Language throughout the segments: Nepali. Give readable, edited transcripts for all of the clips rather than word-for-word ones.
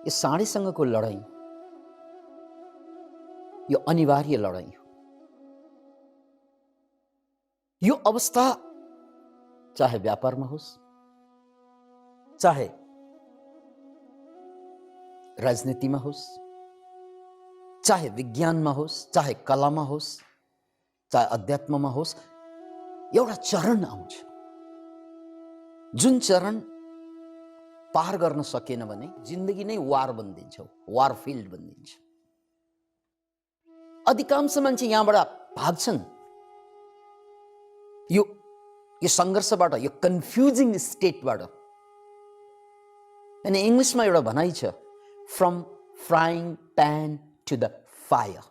यो साँढेसँगको लडाईँ यो अनिवार्य लडाईँ हो। यो अवस्था चाहे व्यापारमा होस्, चाहे राजनीतिमा होस्, चाहे विज्ञानमा होस्, चाहे कलामा होस्, चाहे अध्यात्ममा होस्, एउटा चरण आउँछ जुन चरण पार गर्न सकेन भने जिन्दगी नै वार बनिदिन्छ, वार फिल्ड बनिदिन्छ। अधिकांश मान्छे यहाँबाट भाग्छन् यो सङ्घर्षबाट, यो कन्फ्युजिङ स्टेटबाट। अनि इङ्ग्लिसमा एउटा भनाइ छ, from frying pan to the fire.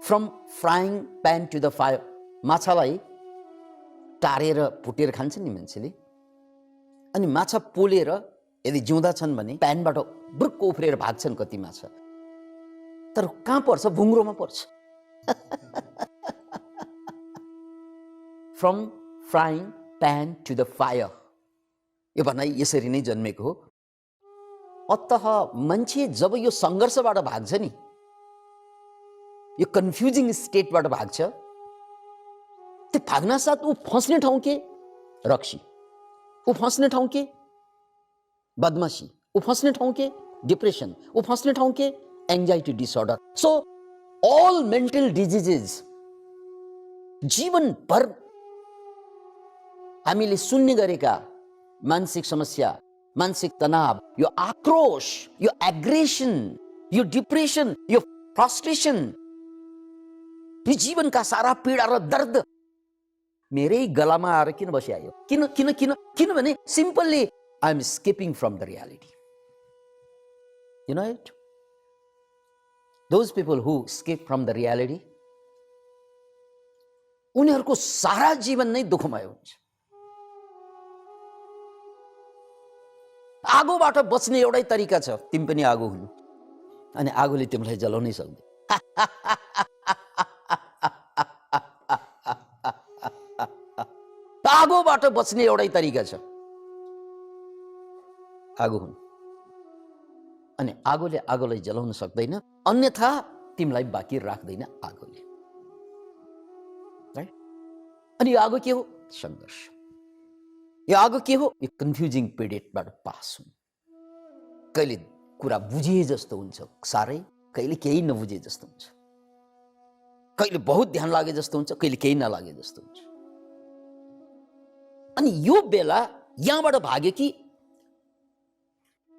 From frying pan to the fire. माछालाई टारेर भुटेर खान्छ नि मान्छेले, अनि माछा पोलेर यदि जिउँदा छन् भने प्यानबाट बुर्क उफ्रेर भाग्छन् कति माछा, तर कहाँ पर्छ? भुङ्ग्रोमा पर्छ। From frying pan to the fire, यो भनाइ यसरी नै जन्मेको हो। अतः मान्छे जब यो सङ्घर्षबाट भाग्छ नि, यो कन्फ्युजिङ स्टेटबाट भाग्छ, त्यो भाग्न साथ ऊ फस्ने ठाउँ के? रक्सी। ऊ फस्ने ठाउँ के? बदमाशी। ऊ फस्ने ठाउँ के? डिप्रेसन। ऊ फस्ने ठाउँ के? Anxiety disorder. So all mental diseases जीवनभर हामीले सुन्ने गरेका मानसिक समस्या, मानसिक तनाव, यो आक्रोश, यो एग्रेसन, यो डिप्रेसन, यो फ्रस्ट्रेसन, यो जीवनका सारा पीडा र दर्द मेरै गलामा आएर किन बसिआयो? किनभने simply I am escaping from the reality. You know it? Those people who escape from the reality, उनीहरूको सारा जीवन नै दुःखमय हुन्छ। आगोबाट बच्ने एउटै तरिका छ, तिमी पनि आगो हुनु, अनि आगोले तिमीलाई जलाउनै सक्दैन। आगोबाट बच्ने एउटै तरिका छ, आगो हुनु, अनि आगोले आगोलाई जलाउन सक्दैन, अन्यथा तिमीलाई बाँकी राख्दैन आगोले। राइट? अनि यो आगो के हो? सङ्घर्ष। यो आगो के हो? यो कन्फ्युजिङ पिरियडबाट पास हुनु। कहिले कुरा बुझे जस्तो हुन्छ साह्रै, कहिले केही नबुझे जस्तो हुन्छ, कहिले बहुत ध्यान लागे जस्तो हुन्छ, कहिले केही नलागे जस्तो हुन्छ। अनि यो बेला यहाँबाट भाग्यो कि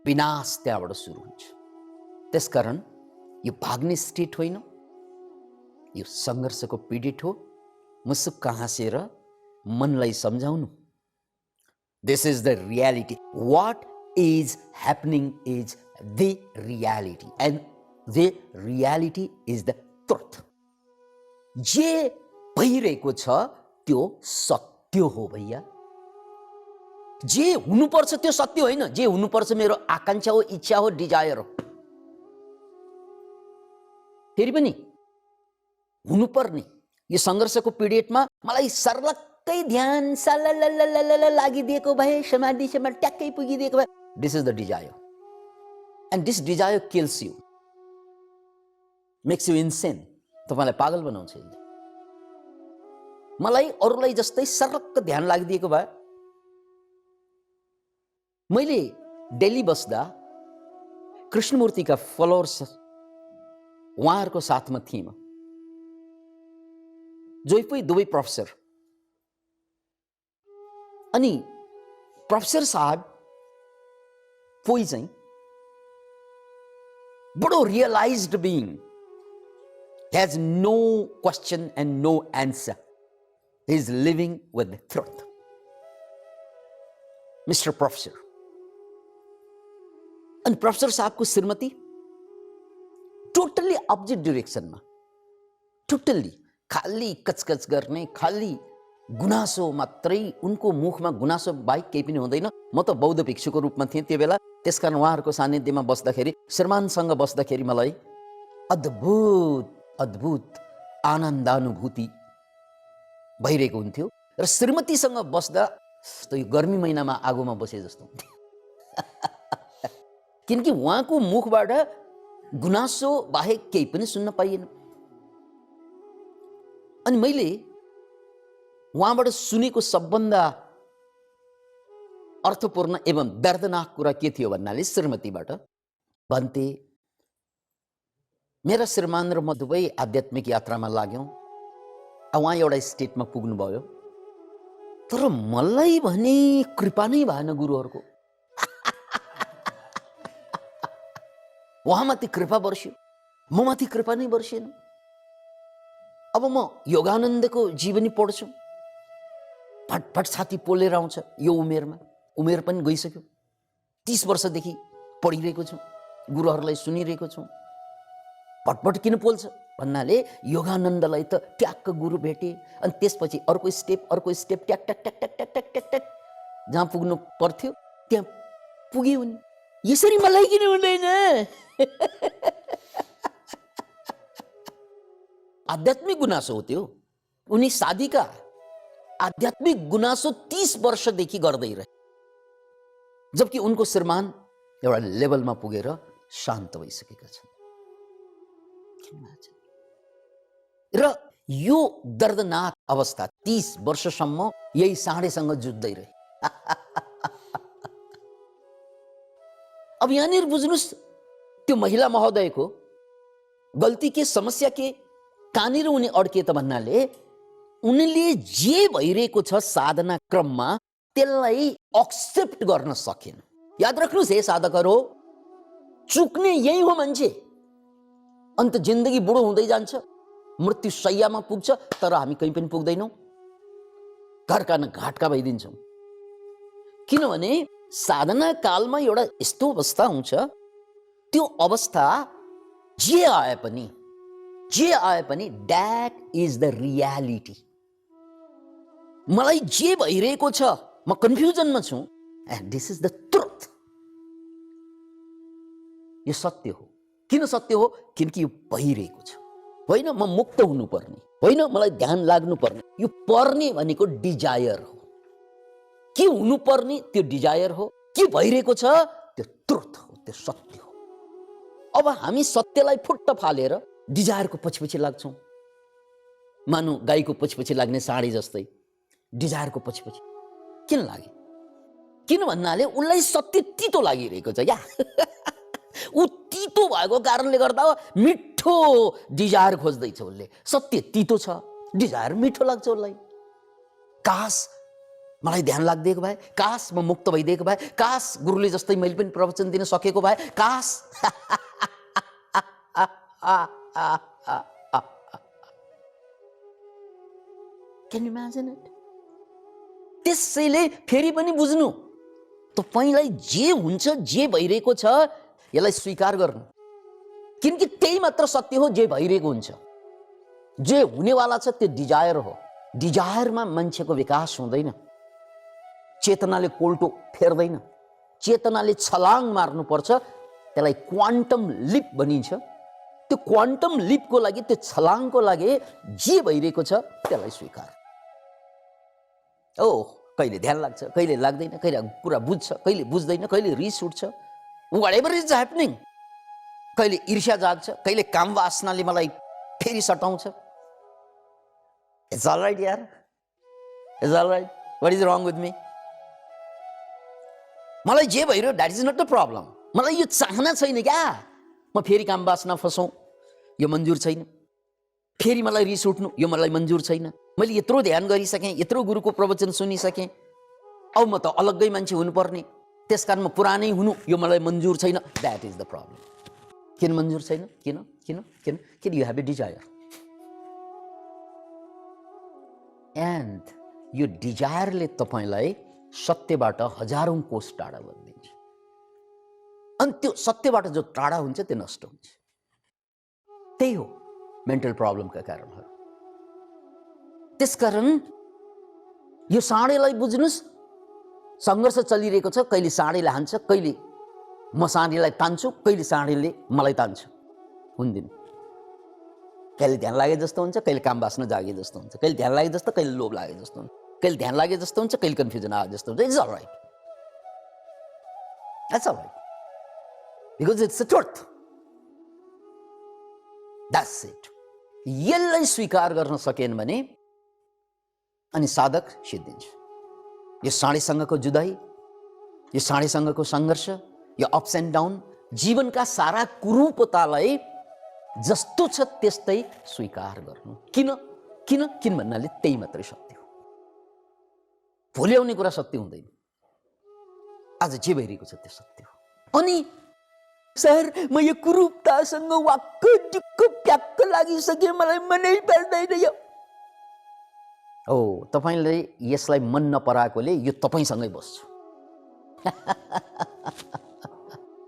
विनाश त्यहाँबाट सुरु हुन्छ। त्यसकारण यो भाग्ने स्टेट होइन, यो सङ्घर्षको पिरियड हो। मुसुक्क हाँसेर मनलाई सम्झाउनु, this is the reality. What is happening is the reality, and the reality is the truth. जे भइरहेको छ त्यो सत्य हो भैया। जे हुनुपर्छ त्यो सत्य होइन, जे हुनुपर्छ मेरो आकांक्षा हो, इच्छा हो, डिजायर हो। फेरि पनि हुनुपर्ने यो सङ्घर्षको पिरियडमा मलाई सर्लक्कै ध्यान लागिदिएको भए, समाधिसम्म ट्याक्कै पुगिदिएको भए, this is the desire, and this desire kills you, makes you insane. तपाईँलाई पागल बनाउँछ। मलाई अरूलाई जस्तै सर्लक्क ध्यान लागिदिएको भए, मैले दिल्ली बस्दा कृष्णमूर्तिका फलोवर्स उहाँहरूको साथमा थिएँ म, जोइपुई दुवै प्रोफेसर। अनि प्रोफेसर साहब कोही चाहिँ बडो realised being, has no question and no answer, he is living with the truth. Mister professor. अनि प्रोफेसर साहबको श्रीमती टोटल्ली अपोजिट डिरेक्सनमा, टोटल्ली खाली कचकच गर्ने, खाली गुनासो मात्रै, उनको मुखमा गुनासो बाहेक केही पनि हुँदैन। म त बौद्ध भिक्षुको रूपमा थिएँ त्यो बेला, त्यसकारण उहाँहरूको सान्निध्यमा बस्दाखेरि, श्रीमानसँग बस्दाखेरि मलाई अद्भुत अद्भुत आनन्दानुभूति भइरहेको हुन्थ्यो। र श्रीमतीसँग बस्दा त यो गर्मी महिनामा आगोमा बसे जस्तो हुन्थ्यो। किनकि उहाँको मुखबाट गुनासो बाहेक केही पनि सुन्न पाइएन। अनि मैले उहाँबाट सुनेको सबभन्दा अर्थपूर्ण एवं दर्दनाक कुरा के थियो भन्नाले श्रीमतीबाट भन्थे, मेरा श्रीमान र म दुवै आध्यात्मिक यात्रामा लाग्यौँ। उहाँ एउटा स्टेटमा पुग्नुभयो, तर मलाई भने कृपा नै भएन गुरुहरूको। उहाँमाथि कृपा बर्स्यो, ममाथि कृपा नै बर्सिएन। अब म योगानन्दको जीवनी पढ्छु, फटफट छाती पोलेर आउँछ। यो उमेरमा, उमेर पनि गइसक्यो, 30 वर्षदेखि पढिरहेको छु, गुरुहरूलाई सुनिरहेको छु। फटफट किन पोल्छ भन्नाले योगानन्दलाई त ट्याक्क गुरु भेटे, अनि त्यसपछि अर्को स्टेप ट्याक ट्याक ट्याक ट्याक ट्याक ट्याक ट्याक ट्याक जहाँ पुग्नु पर्थ्यो त्यहाँ पुग्यो नि। यसरी मलाई किन हुँदैन? आध्यात्मिक गुनासो हो त्यो। उनी साधीका आध्यात्मिक गुनासो 30 वर्षदेखि गर्दै रहे, जबकि उनको श्रीमान एउटा लेभलमा पुगेर शान्त भइसकेका छन्। र यो दर्दनाक अवस्था 30 वर्षसम्म यही साँडेसँग जुझ्दै रहे। अब यहाँनिर बुझ्नुहोस्, त्यो महिला महोदयको गल्ती के, समस्या के, कहाँनिर उनी अड्के त भन्नाले उनले जे भइरहेको छ साधना क्रममा त्यसलाई एक्सेप्ट गर्न सकेन। याद राख्नुहोस् हे साधकहरू, चुक्ने यही हो मान्छे। अन्त जिन्दगी बुढो हुँदै जान्छ, मृत्यु शैयामा पुग्छ, तर हामी कहीँ पनि पुग्दैनौँ, घरका न घाटका भइदिन्छौँ। किनभने साधना कालमा एउटा यस्तो अवस्था हुन्छ, त्यो अवस्था जे आए पनि द्याट इज द रियालिटी। मलाई जे भइरहेको छ, म कन्फ्युजनमा छु, and this is the truth. यो सत्य हो। किन सत्य हो? किनकि यो भइरहेको छ। होइन म मुक्त हुनुपर्ने, होइन मलाई ध्यान लाग्नुपर्ने। यो पर्ने भनेको डिजायर हो। के हुनुपर्ने त्यो डिजायर हो, के भइरहेको छ त्यो ट्रुथ हो, त्यो सत्य हो। अब हामी सत्यलाई फुट्ट फालेर डिजायरको पछि लाग्छौँ। मानु गाईको पछि लाग्ने साँडे जस्तै डिजायरको पछि किन लागे? किन भन्नाले उसलाई सत्य तितो लागिरहेको छ क्या। ऊ तितो भएको कारणले गर्दा मिठो डिजायर खोज्दैछ उसले। सत्य तितो छ, डिजायर मिठो लाग्छ उसलाई। काश मलाई ध्यान लाग्दिएको भए, काश म मुक्त भइदिएको भए, काश गुरुले जस्तै मैले पनि प्रवचन दिन सकेको भए, काश। Can you imagine it? त्यसैले फेरि पनि बुझ्नु, तपाईलाई जे हुन्छ, जे भइरहेको छ, यसलाई स्वीकार गर्नु। किनकि त्यही मात्र सत्य हो जे भइरहेको हुन्छ। जे हुनेवाला छ त्यो डिजायर हो। डिजायरमा मान्छेको विकास हुँदैन। चेतनाले कोल्टो फेर्दैन, चेतनाले छलाङ मार्नुपर्छ। त्यसलाई क्वान्टम लिप भनिन्छ। त्यो क्वान्टम लिपको लागि, त्यो छलाङको लागि जे भइरहेको छ त्यसलाई स्वीकार। कहिले ध्यान लाग्छ, कहिले लाग्दैन, कहिले कुरा बुझ्छ, कहिले बुझ्दैन, कहिले रिस उठ्छ, व्हाटएभर इज ह्यापनिङ। कहिले ईर्ष्या जाग्छ, कहिले काम वासनाले मलाई फेरि सटाउँछ। इट्स अलराइट यार, it's alright. What is wrong with me? मलाई जे भइरह्यो that is not the problem. मलाई यो चाहना छैन क्या, म फेरि काम वासना फसौँ, यो मन्जुर छैन। फेरि मलाई रिस उठ्नु, यो मलाई मन्जुर छैन। मैले यत्रो ध्यान गरिसकेँ, यत्रो गुरुको प्रवचन सुनिसकेँ, अब म त अलग्गै मान्छे हुनुपर्ने, त्यसकारण म पुरानै हुनु, यो मलाई मन्जुर छैन। That is the problem. किन मन्जुर छैन? किन किन किन किन you have a desire. And यो डिजायरले तपाईँलाई सत्यबाट हजारौं कोस टाढा लगिदिन्छ। अनि त्यो सत्यबाट जो टाढा हुन्छ त्यो नष्ट हुन्छ। त्यही हो मेन्टल प्रब्लमका कारणहरू। त्यसकारण यो साँडेलाई बुझ्नुहोस्, सङ्घर्ष चलिरहेको छ। कहिले साँडेले हान्छ, कहिले म साँडेलाई तान्छु, कहिले साँडेले मलाई तान्छ। हुँदैन। कहिले ध्यान लागे जस्तो हुन्छ, कहिले काम वासना जागे जस्तो हुन्छ, कहिले ध्यान लागे जस्तो, कहिले लोभ लागे जस्तो हुन्छ, कहिले ध्यान लागे जस्तो हुन्छ, कहिले कन्फ्युजन आए जस्तो हुन्छ। It's all right, that's all right. Because it's a truth. That's it. यसलाई स्वीकार गर्न सकेन भने अनि साधक सिद्धिन्छ। यो साँडेसँगको जुदाई, यो साँडेसँगको सङ्घर्ष, यो अप्स एन्ड डाउन, जीवनका सारा कुरूपतालाई जस्तो छ त्यस्तै स्वीकार गर्नु। किन किन किन भन्नाले त्यही मात्रै सत्य हो। भोलि आउने कुरा सत्य हुँदैन, आज जे भइरहेको छ त्यो सत्य हो। अनि सर म यो कुरूपतासँग वाक्क ढुक्क प्याक्क लागिसकेँ, मलाई मनै पर्दैन यो। हो, तपाईँले यसलाई मन नपराएकोले यो तपाईँसँगै बस्छ।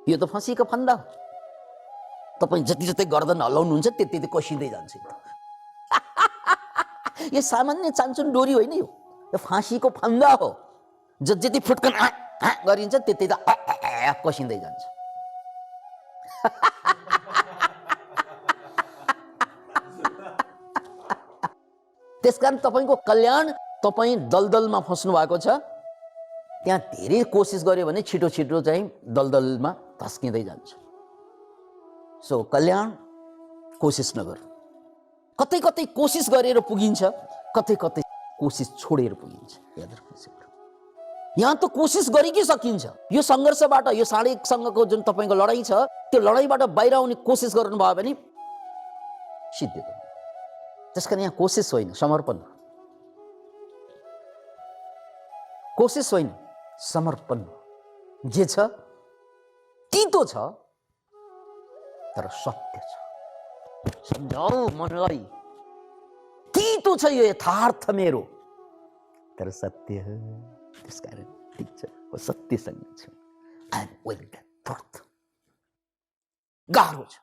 यो त फाँसीको फन्दा हो। तपाईँ जति जति गर्दन हल्लाउनुहुन्छ त्यति त्यति कसिँदै जान्छ। यो सामान्य चान्चुन डोरी होइन, यो फाँसीको फन्दा हो। जति फुट्कन गरिन्छ त्यति त कसिँदै जान्छ। त्यसकारण तपाईँको कल्याण, तपाईँ दलदलमा फस्नु भएको छ, त्यहाँ धेरै कोसिस गर्यो भने छिटो छिटो चाहिँ दलदलमा धस्किँदै जान्छ। सो कल्याण कोसिस नगर। कतै कतै कोसिस गरेर पुगिन्छ, कतै कतै कोसिस छोडेर पुगिन्छ। याद राख्नुहोस्, यहाँ त कोसिस गरेकै सकिन्छ। यो सङ्घर्षबाट, यो साँडेसँगको जुन तपाईँको लडाइँ छ, त्यो लडाइँबाट बाहिर आउने कोसिस गर्नुभयो भने सिद्धि त। त्यसकारण यहाँ कोसिस होइन, समर्पण। कोसिस होइन, समर्पण। जे छ तितो छ तर सत्य छ। सम्झाऊ मनलाई, तितो छ यो यथार्थ मेरो तर सत्य हो। त्यसकारण ठिक छ, म सत्यसँग छु। I am with the truth. गाह्रो छ।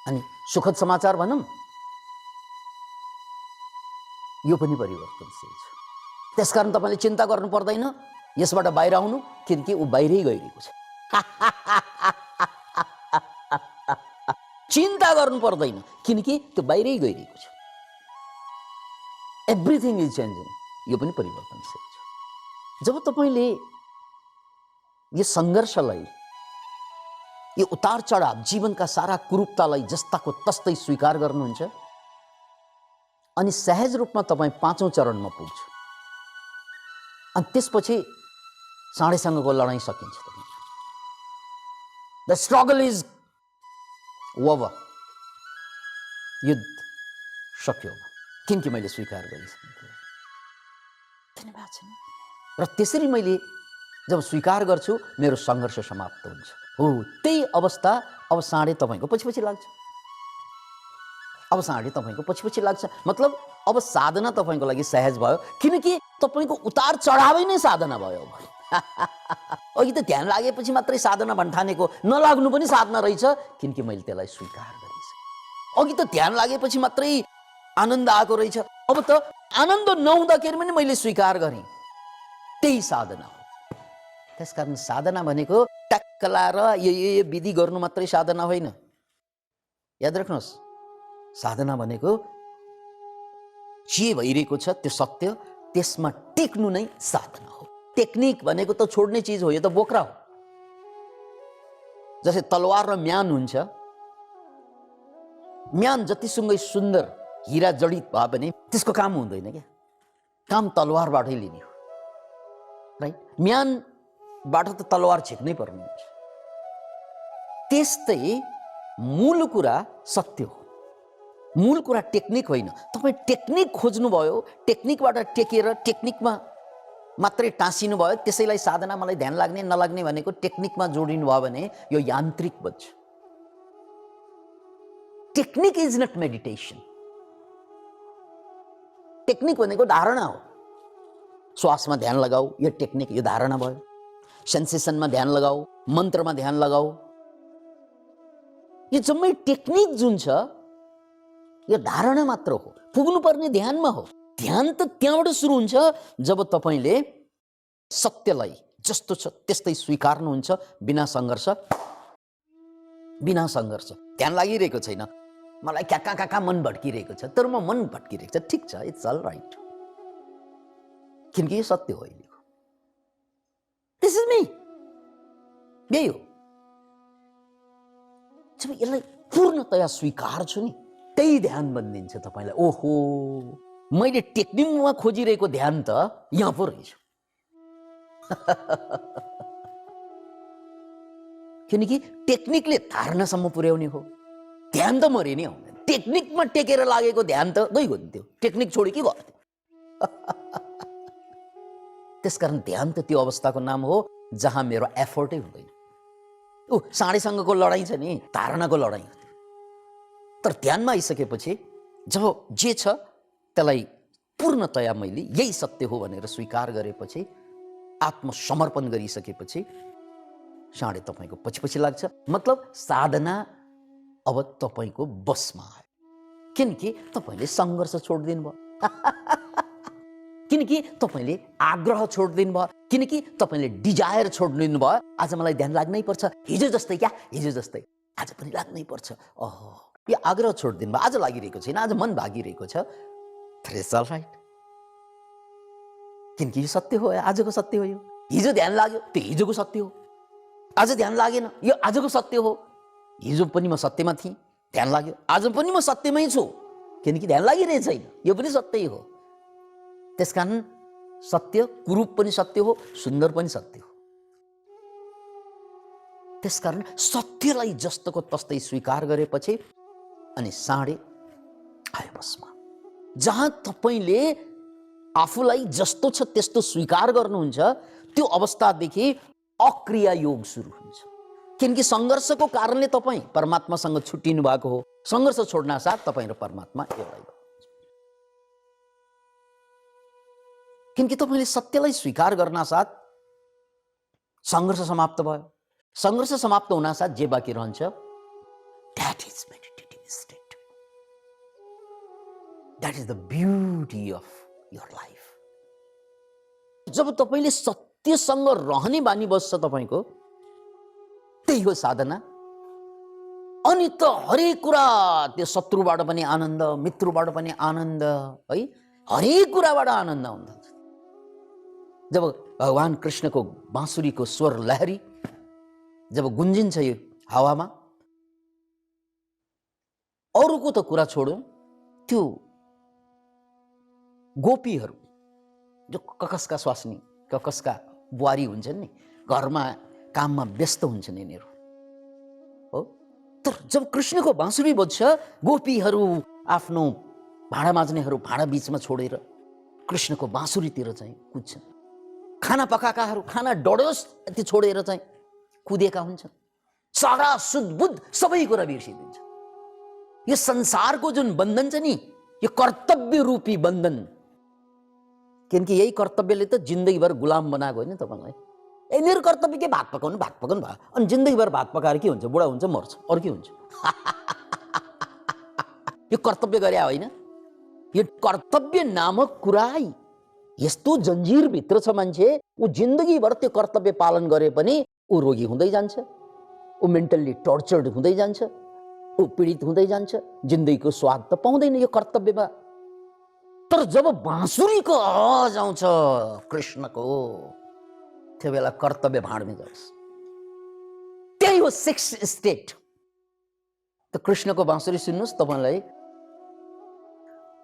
अनि सुखद समाचार भनौँ, यो पनि परिवर्तनशील छ। त्यसकारण तपाईँले चिन्ता गर्नु पर्दैन यसबाट बाहिर आउनु, किनकि ऊ बाहिरै गइरहेको छ। चिन्ता गर्नु पर्दैन किनकि त्यो बाहिरै गइरहेको छ। Everything is changing. यो पनि परिवर्तनशील छ। जब तपाईँले यो सङ्घर्षलाई, यो उतार चढाव, जीवनका सारा कुरूपतालाई जस्ताको तस्तै स्वीकार गर्नुहुन्छ, अनि सहज रूपमा तपाईँ 5औं चरणमा पुग्छ। अनि त्यसपछि साँडेसँगको लडाइँ सकिन्छ। The struggle is over. युद्ध सक्यो किनकि मैले स्वीकार गरिसकेँ। धन्यवाद छ। र त्यसरी मैले जब स्वीकार गर्छु, मेरो सङ्घर्ष समाप्त हुन्छ। हो, त्यही अवस्था अब साँडे तपाईँको पछि पछि लाग्छ। अब साँडे तपाईँको पछि पछि लाग्छ, मतलब अब साधना तपाईँको लागि सहज भयो, किनकि तपाईँको उतार चढावै नै साधना भयो। अघि त ध्यान लागेपछि मात्रै साधना भन्ठानेको, नलाग्नु पनि साधना रहेछ, किनकि मैले त्यसलाई स्वीकार गरिसकेँ। अघि त ध्यान लागेपछि मात्रै आनन्द आएको रहेछ, अब त आनन्द नहुँदाखेरि पनि मैले स्वीकार गरेँ। त्यही साधना हो। त्यसकारण साधना भनेको टक्क लाएर यो विधि गर्नु मात्रै साधना होइन। याद राख्नुहोस्, साधना भनेको जे भइरहेको छ त्यो सत्य, त्यसमा टिक्नु नै साधना हो। टेक्निक भनेको त छोड्ने चिज हो, यो त बोक्रा हो। जस्तै तलवार र म्यान हुन्छ। म्यान जतिसँगै सुन्दर हिरा जडित भयो भने त्यसको काम हुँदैन क्या, काम तलवारबाटै लिने हो, राइट? म्यानबाट त तलवार झिक्नै पर्ने हुन्छ। त्यस्तै मूल कुरा सत्य हो, मूल कुरा टेक्निक होइन। तपाईँ टेक्निक खोज्नुभयो, टेक्निकबाट टेकेर टेक्निकमा मात्रै टाँसिनु भयो, त्यसैलाई साधना, मलाई ध्यान लाग्ने नलाग्ने भनेको टेक्निकमा जोडिनु भयो भने यो यान्त्रिक बन्छ। Technique is not meditation. Technique भनेको धारणा हो। श्वासमा ध्यान लगाऊ, यो टेक्निक, यो धारणा भयो। सेन्सेसनमा ध्यान लगाऊ, मन्त्रमा ध्यान लगाऊ, यो जम्मै टेक्निक जुन छ यो धारणा मात्र हो। पुग्नुपर्ने ध्यानमा हो। ध्यान त त्यहाँबाट सुरु हुन्छ जब तपाईँले सत्यलाई जस्तो छ त्यस्तै स्वीकार्नुहुन्छ, बिना सङ्घर्ष। बिना सङ्घर्ष ध्यान लागिरहेको छैन, मलाई कहाँ कहाँ मन भट्किरहेको छ, तर म मन भट्किरहेको छ, ठिक छ, इट्स अल राइट, किनकि यो सत्य हो। दिस इज मी, यही हो। जब यसलाई पूर्णतया स्वीकार्छु नि, त्यही ध्यान बनिदिन्छ तपाईँलाई। ओहो, मैले टेक्निकमा खोजिरहेको ध्यान त यहाँ पो रहेछ। किनकि टेक्निकले धारणासम्म पुर्याउने हो, ध्यान त मरि नै आउँदैन। टेक्निकमा टेकेर लागेको ध्यान त गइगयो नि, त्यो टेक्निक छोडी के गयो। त्यसकारण ध्यान त त्यो अवस्थाको नाम हो जहाँ मेरो एफर्टै हुँदैन। ऊ साँडेसँगको लडाइँ छ नि, धारणाको लडाइँ हो। तर ध्यानमा आइसकेपछि जब जे छ त्यसलाई पूर्णतया मैले यही सत्य हो भनेर स्वीकार गरेपछि, आत्मसमर्पण गरिसकेपछि साँडे तपाईँको पछि पछि लाग्छ। मतलब साधना अब तपाईँको बसमा आयो, किनकि तपाईँले सङ्घर्ष छोडिदिनु भयो, किनकि तपाईँले आग्रह छोडिदिनु भयो, किनकि तपाईँले डिजायर छोडिदिनु भयो। आज मलाई ध्यान लाग्नै पर्छ, हिजो जस्तै क्या, हिजो जस्तै आज पनि लाग्नै पर्छ। ओहो, यो आग्रह छोडिदिनु भयो, आज लागिरहेको छैन, आज मन भागिरहेको छ। इट्स अल राइट, किनकि यो सत्य हो, आजको सत्य हो। यो हिजो ध्यान लाग्यो, त्यो हिजोको सत्य हो। आज ध्यान लागेन, यो आजको सत्य हो। हिजो पनि म सत्यमा थिएँ, ध्यान लाग्यो। आज पनि म सत्यमै छु, किनकि ध्यान लागिरहेको छैन, यो पनि सत्य हो। त्यसकारण सत्य कुरूप पनि सत्य हो, सुन्दर पनि सत्य हो। त्यसकारण सत्यलाई जस्तोको तस्तै स्वीकार गरेपछि अनि साँडे आयो बसमा। जहाँ तपाईँले आफूलाई जस्तो छ त्यस्तो स्वीकार गर्नुहुन्छ, त्यो अवस्थादेखि अक्रिया योग सुरु हुन्छ। किनकि सङ्घर्षको कारणले तपाईँ परमात्मासँग छुट्टिनु भएको हो। सङ्घर्ष छोड्न साथ तपाईँ र परमात्मा एउटै हो। किनकि तपाईँले सत्यलाई स्वीकार गर्न साथ सङ्घर्ष समाप्त भयो। सङ्घर्ष समाप्त हुन साथ जे बाँकी रहन्छ, that is meditative state. That is the beauty of your life. जब तपाईँले सत्यसँग रहने बानी बस्छ तपाईँको, त्यही हो साधना। अनि त हरेक कुरा, त्यो शत्रुबाट पनि आनन्द, मित्रबाट पनि आनन्द, है, हरेक कुराबाट आनन्द हुन्छ। जब भगवान कृष्णको बाँसुरीको स्वर लहरी जब गुन्जिन्छ यो हावामा, अरूको त कुरा छोडौँ, त्यो गोपीहरू जो ककसका स्वास्नी, ककसका बुहारी हुन्छन् नि, घरमा काममा व्यस्त हुन्छन् यिनीहरू, हो। तर जब कृष्णको बाँसुरी बज्छ, गोपीहरू आफ्नो भाँडा माझ्नेहरू भाँडा बीचमा छोडेर कृष्णको बाँसुरीतिर चाहिँ कुद्छन्। खाना पकाएकाहरू खाना डढोस् त्यो छोडेर चाहिँ कुदेका हुन्छन्। सारा सुधबुध सबै कुरा बिर्सिदिन्छ। यो संसारको जुन बन्धन छ नि, यो कर्तव्य रूपी बन्धन, किनकि यही कर्तव्यले त जिन्दगीभर गुलाम बनाएको होइन तपाईँलाई। मेरो कर्तव्य के, भात पकाउनु भयो, अनि जिन्दगीभर भात पकाएर के हुन्छ, बुढा हुन्छ, मर्छ, अरू के हुन्छ। यो कर्तव्य गरे होइन। यो कर्तव्य नामक कुरा यस्तो जन्जिरभित्र छ मान्छे, ऊ जिन्दगीभर त्यो कर्तव्य पालन गरे पनि ऊ रोगी हुँदै जान्छ, ऊ मेन्टल्ली टर्चर्ड हुँदै जान्छ, ऊ पीडित हुँदै जान्छ, जिन्दगीको स्वाद त पाउँदैन यो कर्तव्यमा। तर जब बाँसुरीको आवाज आउँछ कृष्णको, त्यो बेला कर्तव्य भाँडमा जान्छ। त्यही हो सिक्स्थ स्टेट। त कृष्णको बाँसुरी सुन्नुहोस्, तपाईँलाई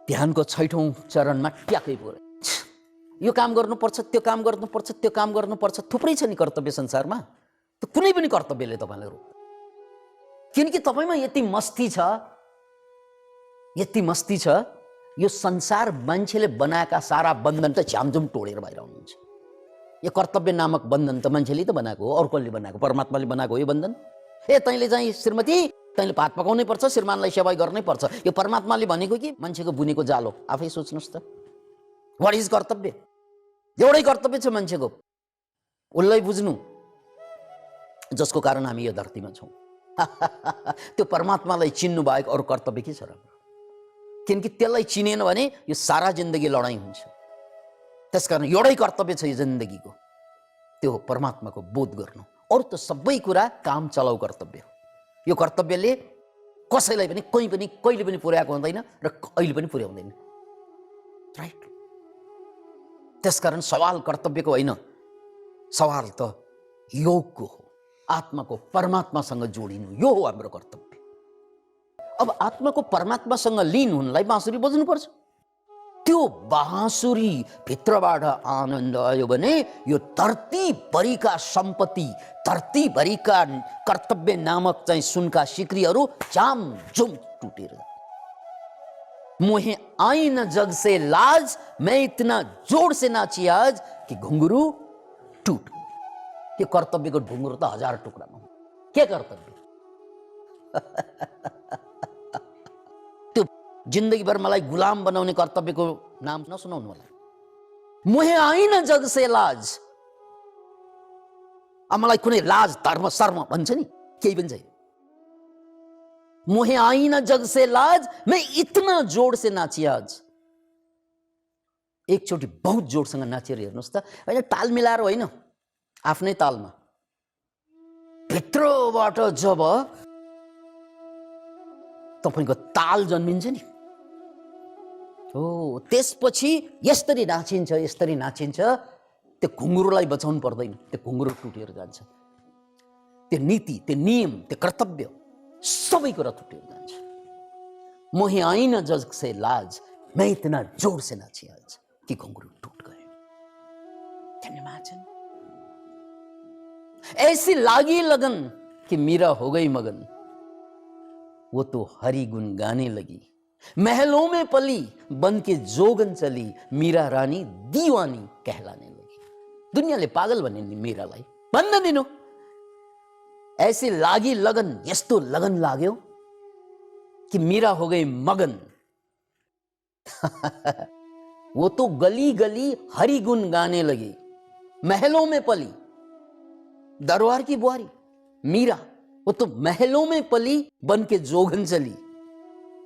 ध्यानको 6औं चरणमा ट्याकै पुर्याइ। यो काम गर्नुपर्छ, त्यो काम गर्नुपर्छ, त्यो काम गर्नुपर्छ, थुप्रै छ नि कर्तव्य संसारमा। त कुनै पनि कर्तव्यले तपाईँलाई रोक्दैन, किनकि तपाईँमा यति मस्ती छ, यति मस्ती छ, यो संसार मान्छेले बनाएका सारा बन्धन त झ्यामझुम तोडेर बाहिर आउनुहुन्छ। यो कर्तव्य नामक बन्धन त मान्छेले त बनाएको हो, अरू कसले बनाएको, परमात्माले बनाएको हो यो बन्धन। तैँले चाहिँ श्रीमती, तैँले भात पकाउनै पर्छ, श्रीमानलाई सेवा गर्नै पर्छ, यो परमात्माले भनेको कि मान्छेको बुनेको जालो? आफै सोच्नुहोस् त, वाट इज कर्तव्य? एउटै कर्तव्य छ मान्छेको, उसलाई बुझ्नु, जसको कारण हामी यो धरतीमा छौँ। त्यो परमात्मालाई चिन्नु बाहेक अरू कर्तव्य के छ र? किनकि त्यसलाई चिनेन भने यो सारा जिन्दगी लडाइँ हुन्छ। त्यसकारण एउटै कर्तव्य छ यो जिन्दगीको, त्यो हो परमात्माको बोध गर्नु। अरू त सबै कुरा काम चलाउ कर्तव्य हो। यो कर्तव्यले कसैलाई पनि कहीँ पनि कहिले पनि पुर्याएको हुँदैन र अहिले पनि पुर्याउँदैन, राइट? त्यसकारण सवाल कर्तव्यको होइन, सवाल त योगको हो। आत्माको परमात्मासँग जोडिनु, यो हो हाम्रो कर्तव्य। अब आत्माको परमात्मासँग लीन हुनलाई बाँसुरी बज्नुपर्छ। त्यो बाँसुरी भित्रबाट आनन्द आयो भने यो धरतीभरिका सम्पत्ति, धरतीभरिका कर्तव्य नामक चाहिँ सुनका सिक्रीहरू झामझुम टुटेर जाए। मुहे आई न जग से लाज, मैं इतना जोर से नाची आज कि घुंघरू टूट। यो कर्तव्यको ढुङ्ग्रो त 1000 टुक्रामा हो। के कर्तव्य? त्यो जिन्दगीभर मलाई गुलाम बनाउने कर्तव्यको नाम नसुनाउनु होला। मुहे आई न जग से लाज, अब मलाई कुनै लाज धर्म शर्म भन्छ नि, केही पनि छैन। मुहे आई न जग से लाज, मैं इतना जोड से नाची आज। एकचोटि बहुत जोडसँग नाचेर हेर्नुहोस् त, होइन ताल मिलाएर होइन, आफ्नै तालमा भित्रबाट जब तपाईको ताल जन्मिन्छ नि, हो त्यसपछि यसरी नाचिन्छ, यसरी नाचिन्छ। त्यो घुंघरूलाई बचाउनु पर्दैन, त्यो घुंघरू टुटेर जान्छ। त्यो नीति, त्यो नियम, त्यो कर्तव्य सबै कुरा टुटेर जान्छ। मोहे आई न जग से लाज, मैं इतना जोर से नाची आज कि घुंघरू टूट गए। Can you imagine? ऐसी लागी लगन कि मीरा हो गई मगन, वो तो हरि गुन गाने लगी। महलों में पली बन के जोगन चली, मीरा रानी दीवानी कहलाने लगी। दुनियाले पागल भन्ने नि मीरालाई, भन्न दिनु। ऐसी लागी लगन, यस्तो लगन लाग्यो कि मीरा हो गई मगन। वो तो गली गली हरि गुन गाने लगी। महलों में पली, दरबार की बुहारी मीरा, वो तो महलों में पली बन के जोगन चली,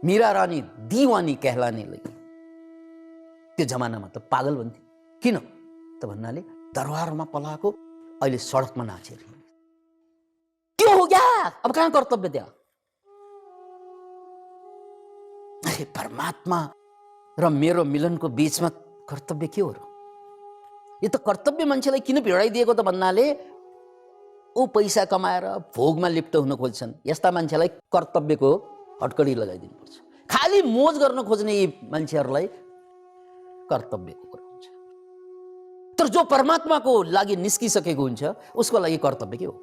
मीरा रानी दीवानी कहलाने लगी। त्यो जमानामा त पागल भन्थे। किन त भन्नाले दरबारमा पलाएको अहिले सडकमा नाचेर त्यो हो क्या। अब कहाँ कर्तव्य त्यहाँ? अरे परमात्मा र मेरो मिलनको बीचमा कर्तव्य के हो र? यो त कर्तव्य मान्छेलाई किन भिडाइदिएको त भन्नाले ऊ पैसा कमाएर भोगमा लिप्त हुन खोज्छन्। यस्ता मान्छेलाई कर्तव्यको हटकडी लगाइदिनु पर्छ। खाली मोज गर्न खोज्ने यी मान्छेहरूलाई कर्तव्यको कुरा हुन्छ। तर जो परमात्माको लागि निस्किसकेको हुन्छ उसको लागि कर्तव्य के हो?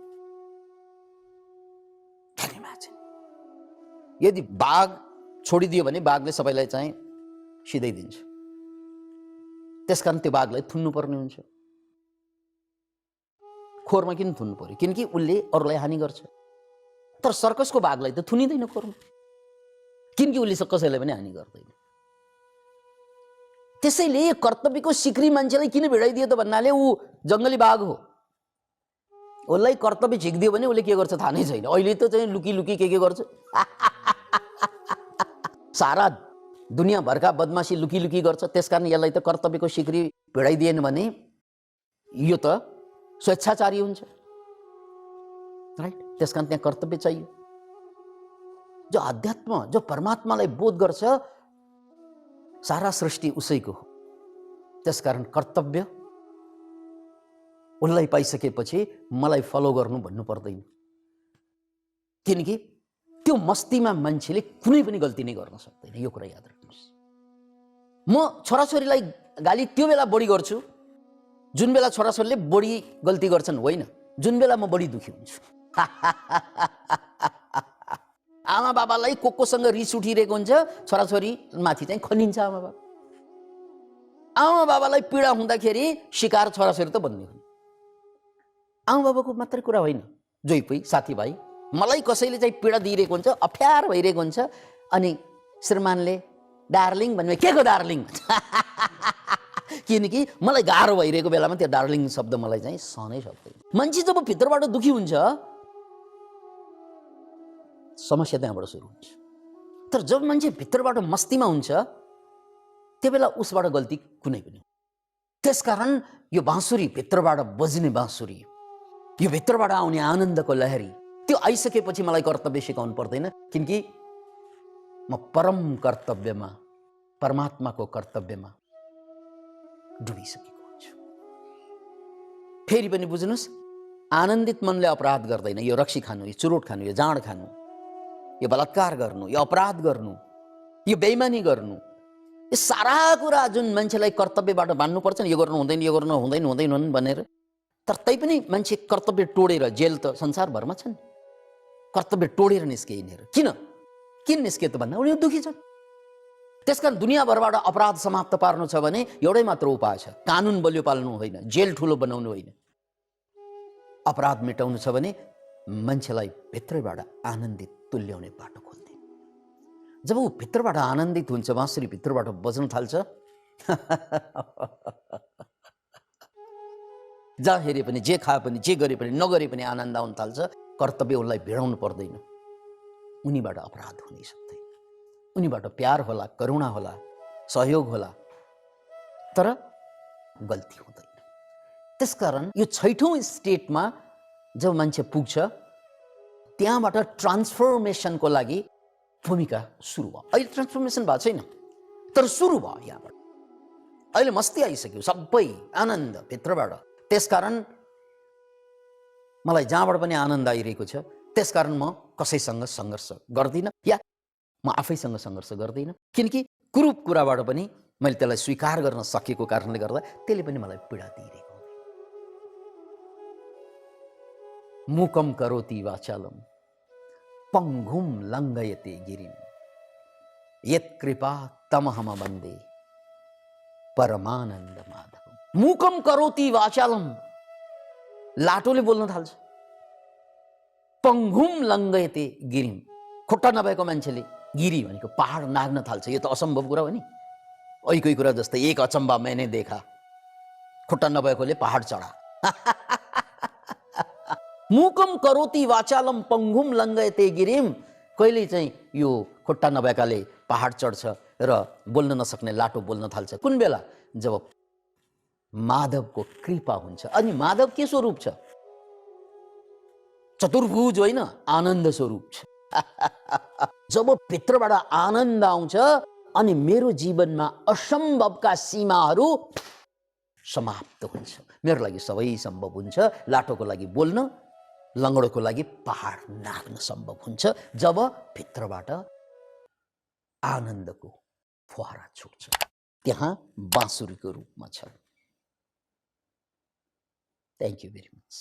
यदि बाघ छोडिदियो भने बाघले सबैलाई चाहिँ सिधै दिन्छ। त्यसकारण त्यो बाघलाई थुन्नु पर्ने हुन्छ। खोरमा किन थुन्नु पर्यो? किनकि उसले अरूलाई हानि गर्छ। तर सर्कसको बाघलाई त थुनिँदैन खोरमा, किनकि उसले कसैलाई पनि हानि गर्दैन। त्यसैले कर्तव्यको सिक्री मान्छेलाई किन भिडाइदियो त भन्नाले ऊ जङ्गली बाघ हो। उसलाई कर्तव्य झिक्दियो भने उसले के गर्छ थाहा नै छैन। अहिले त चाहिँ लुकी लुकी के गर्छ, सारा दुनियाँभरका बदमासी लुकी लुकी गर्छ। त्यसकारण यसलाई त कर्तव्यको सिक्री भिडाइदिएन भने यो त स्वेच्छाचारी हुन्छ, राइट? त्यसकारण त्यहाँ कर्तव्य चाहियो। जो अध्यात्म, जो परमात्मालाई बोध गर्छ, सारा सृष्टि उसैको हो। त्यसकारण कर्तव्य उसलाई पाइसकेपछि मलाई फलो गर्नु भन्नु पर्दैन। किनकि त्यो मस्तीमा मान्छेले कुनै पनि गल्ती नै गर्न सक्दैन। यो कुरा याद राख्नुहोस्। म छोराछोरीलाई गाली त्यो बेला बढी गर्छु जुन बेला छोराछोरीले बढी गल्ती गर्छन्, होइन जुन बेला म बढी दुखी हुन्छु। आमा बाबालाई कोसँग रिस उठिरहेको हुन्छ, छोराछोरी माथि चाहिँ खनिन्छ आमा बाबा। आमा बाबालाई पीडा हुँदाखेरि शिकार छोराछोरी त बन्ने हुन्। आमा बाबाको मात्रै कुरा होइन, जोइ पनि साथीभाइ, मलाई कसैले चाहिँ पीडा दिइरहेको हुन्छ, अप्ठ्यारो भइरहेको हुन्छ, अनि श्रीमानले डार्लिङ भन्ने, के को डार्लिङ? किनकि मलाई गाह्रो भइरहेको बेलामा त्यो डार्लिङ शब्द मलाई चाहिँ सहनै सक्दैन। मान्छे जब भित्रबाट दुखी हुन्छ समस्या त्यहाँबाट सुरु हुन्छ। तर जब मान्छे भित्रबाट मस्तीमा हुन्छ त्यो बेला उसबाट गल्ती कुनै पनि। त्यसकारण यो बाँसुरी, भित्रबाट बज्ने बाँसुरी, यो भित्रबाट आउने आनन्दको लहरी, त्यो आइसकेपछि मलाई कर्तव्य सिकाउनु पर्दैन। किनकि म परम कर्तव्यमा, परमात्माको कर्तव्यमा डुबिसकेको हुन्छु। फेरि पनि बुझ्नुहोस्, आनन्दित मनले अपराध गर्दैन। यो रक्सी खानु, यो चुरोट खानु, यो जाँड खानु यो बलात्कार गर्नु, यो अपराध गर्नु, यो बेइमानी गर्नु, यो सारा कुरा जुन मान्छेलाई कर्तव्यबाट मान्नुपर्छ नि, यो गर्नु हुँदैन, यो गर्नु हुँदैन हुँदैन भनेर, तर तैपनि मान्छे कर्तव्य टोडेर, जेल त संसारभरमा छन्, कर्तव्य टोडेर निस्के यिनीहरू। किन निस्के त भन्दा उनीहरू दुखी छन्। त्यसकारण दुनियाँभरबाट अपराध समाप्त पार्नु छ भने एउटै मात्र उपाय छ, कानुन बलियो पाल्नु होइन, जेल ठुलो बनाउनु होइन। अपराध मेटाउनु छ भने मान्छेलाई भित्रैबाट आनन्दित तुल्याउने बाटो खोल्दिनु। जब ऊ भित्रबाट आनन्दित हुन्छ, बाँसुरी भित्रबाट बज्न थाल्छ, जहाँ हेरे पनि, जे खाए पनि, जे गरे पनि, नगरे पनि आनन्द आउन थाल्छ, कर्तव्य उनलाई भिडाउनु पर्दैन, उनीबाट अपराध हुनै सक्दैन। उनीबाट प्यार होला, करुणा होला, सहयोग होला, तर गल्ती हुँदैन। त्यसकारण यो 6औं स्टेटमा जब मान्छे पुग्छ, त्यहाँबाट ट्रान्सफर्मेसनको लागि भूमिका सुरु भयो। अहिले ट्रान्सफर्मेसन भएको छैन, तर सुरु भयो यहाँबाट। अहिले मस्ती आइसक्यो, सबै आनन्द भित्रबाट। त्यसकारण मलाई जहाँबाट पनि आनन्द आइरहेको छ, त्यसकारण म कसैसँग सङ्घर्ष गर्दिनँ या म आफैसँग सङ्घर्ष गर्दिनँ, किनकि कुरूप कुराबाट पनि मैले त्यसलाई स्वीकार गर्न सकेको कारणले गर्दा त्यसले पनि मलाई पीडा दिइरहेको हुँदैन। मूकम करोति वाचालम पङ्गुम लङ्घयते गिरिम यत्कृपा तमहम वन्दे परमानन्द माधवम। मूकम करोति वाचालम, लाटोले बोल्न थाल्छ। पङ्गुम लङ्घयते गिरिम, खुट्टा नभएको मान्छेले गिरी भनेको पहाड नाग्न थाल्छ। यो त असम्भव कुरा हो नि। ऐकै कुरा जस्तै, एक अचम्बा मैंने देखा, खुट्टा नभएकोले पहाड चढा। मूकम करोति वाचालम पङ्गुम लङ्घयते गिरिम, कहिले चाहिँ यो खुट्टा नभएकाले पहाड चढ्छ र बोल्न नसक्ने लाटो बोल्न थाल्छ। कुन बेला? जब माधवको कृपा हुन्छ। अनि माधव के स्वरूप छ? चतुर्भुज होइन, आनन्द स्वरूप छ। जब भित्रबाट आनन्द आउँछ अनि मेरो जीवनमा असम्भवका सीमाहरू समाप्त हुन्छ। मेरो लागि सबै सम्भव हुन्छ। लाटोको लागि बोल्न, लङ्गडोको लागि पहाड नाग्न सम्भव हुन्छ जब भित्रबाट आनन्दको फुहारा छुट्छ। त्यहाँ बाँसुरीको रूपमा छ। Thank you very much.